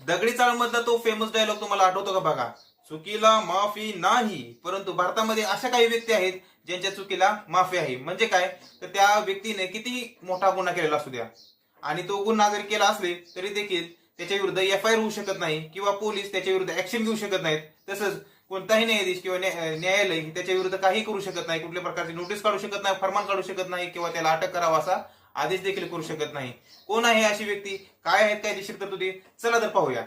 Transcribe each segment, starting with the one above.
दगडी चाळ मधला तो फेमस डायलॉग तुम्हाला आठवतो का बघा? चुकीला माफी नाही. परंतु भारतामध्ये अशा काही व्यक्ती आहेत ज्यांच्या चुकीला माफी आहे. म्हणजे काय, तर त्या व्यक्तीने किती मोठा गुन्हा केलेला असू द्या आणि तो गुन्हा जरी केला असले तरी देखील त्याच्या विरुद्ध एफआयआर होऊ शकत नाही किंवा पोलीस त्याच्या विरुद्ध ऍक्शन घेऊ शकत नाहीत. तसंच कोणताही न्यायाधीश किंवा न्यायालय त्याच्या विरुद्ध काही करू शकत नाही, कुठल्या प्रकारची नोटीस काढू शकत नाही, फरमान काढू शकत नाही किंवा त्याला अटक करावा असा आदेश देखील करू शकत नाही. कोण आहे अशी व्यक्ती, काय आहेत कायदेशीर तरतुदी, चला तर पाहूया.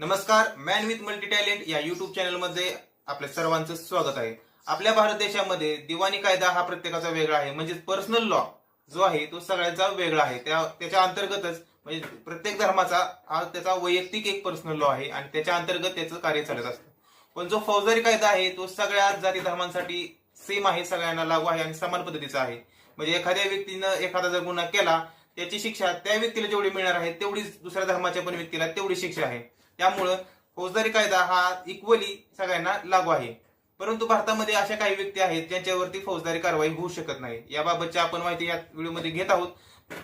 नमस्कार, मॅन विथ मल्टी टॅलेंट या युट्यूब चॅनल मध्ये आपल्या सर्वांचं स्वागत आहे. आपल्या भारत देशामध्ये दिवाणी कायदा हा प्रत्येकाचा वेगळा आहे. म्हणजे पर्सनल लॉ जो आहे तो सगळ्यांचा वेगळा आहे. त्याच्या अंतर्गतच म्हणजे प्रत्येक धर्माचा हा त्याचा वैयक्तिक एक पर्सनल लॉ आहे आणि त्याच्या अंतर्गत त्याचं कार्य चालत असतं. पण जो फौजदारी कायदा आहे तो सगळ्या जाती धर्मांसाठी सेम आहे, सगळ्यांना लागू आहे आणि समान पद्धतीचा आहे. म्हणजे एखाद्या व्यक्तीनं एखादा जर गुन्हा केला त्याची शिक्षा त्या व्यक्तीला जेवढी मिळणार आहे तेवढीच दुसऱ्या धर्माच्या पण व्यक्तीला तेवढी शिक्षा आहे. त्यामुळं फौजदारी कायदा हा इक्वली सगळ्यांना लागू आहे. परंतु भारतामध्ये अशा काही व्यक्ती आहेत ज्यांच्यावरती फौजदारी कारवाई होऊ शकत नाही. याबाबतची आपण माहिती या व्हिडिओमध्ये घेत आहोत.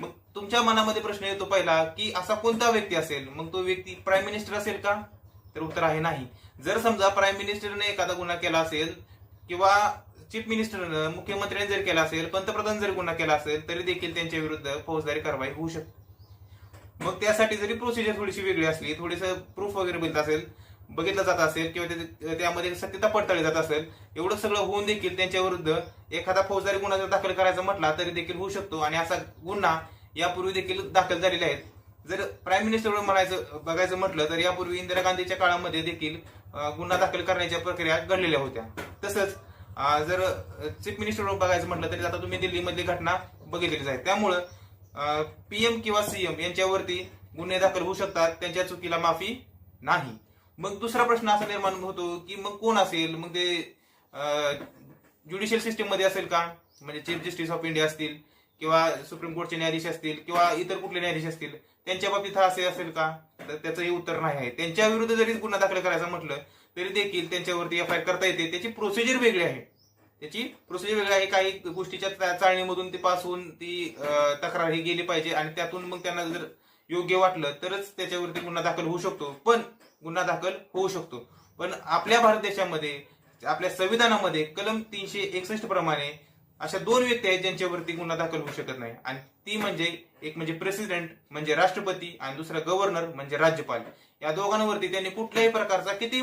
मग तुमच्या मनामध्ये प्रश्न येतो पहिला की असा कोणता व्यक्ती असेल, मग तो व्यक्ती प्राईम मिनिस्टर असेल का? तर उत्तर आहे नाही. जर समजा प्राईम मिनिस्टरने एखादा गुन्हा केला असेल किंवा चीफ मिनिस्टरनं मुख्यमंत्र्यांनी जर केला असेल, पंतप्रधान जर गुन्हा केला असेल तरी देखील त्यांच्या विरुद्ध फौजदारी कारवाई होऊ शकते. मग त्यासाठी जरी प्रोसिजर थोडीशी वेगळी असली, थोडीसं प्रूफ वगैरे बघितलं जात असेल किंवा त्यामध्ये सत्यता पडताळली जात असेल, एवढं सगळं होऊन देखील त्यांच्या विरुद्ध एखादा फौजदारी गुन्हा जर दाखल करायचा म्हटला तरी देखील होऊ शकतो आणि असा गुन्हा यापूर्वी देखील दाखल झालेले आहेत. जर प्राईम मिनिस्टर बघायचं म्हटलं तर यापूर्वी इंदिरा गांधीच्या काळामध्ये देखील गुन्हा दाखल करण्याच्या प्रक्रिया घडलेल्या होत्या. तसंच जर चीफ मिनिस्टर बघायचं म्हटलं तरी आता तुम्ही दिल्लीमधली घटना बघितलीच आहे. त्यामुळं पीएम किंवा सीएम यांच्यावरती गुन्हे दाखल होऊ शकतात, त्यांच्या चुकीला माफी नाही. मग दुसरा प्रश्न असा निर्माण होतो की मग कोण असेल, मग ते ज्युडिशियल सिस्टीम मध्ये असेल का? म्हणजे चीफ जस्टिस ऑफ इंडिया असतील किंवा सुप्रीम कोर्टचे न्यायाधीश असतील किंवा इतर कुठले न्यायाधीश असतील, त्यांच्या बाबतीत हा असे असेल का? तर त्याचंही उत्तर नाही आहे. त्यांच्या विरुद्ध जरी गुन्हा दाखल करायचा म्हटलं तरी देखील त्यांच्यावरती एफआयआर करता येते. त्याची प्रोसिजर वेगळी आहे. काही गोष्टीच्या चाळणीमधून ती पास होऊन ती तक्रार ही गेली पाहिजे आणि त्यातून मग त्यांना जर योग्य वाटलं तरच त्याच्यावरती गुन्हा दाखल होऊ शकतो. पण आपल्या भारत देशामध्ये आपल्या संविधानामध्ये कलम 361 प्रमाणे अशा दोन व्यक्ती आहेत ज्यांच्यावरती गुन्हा दाखल होऊ शकत नाही आणि ती म्हणजे एक म्हणजे प्रेसिडेंट म्हणजे राष्ट्रपती आणि दुसरा गव्हर्नर म्हणजे राज्यपाल. या दोघांवरती त्यांनी कुठल्याही प्रकारचा किती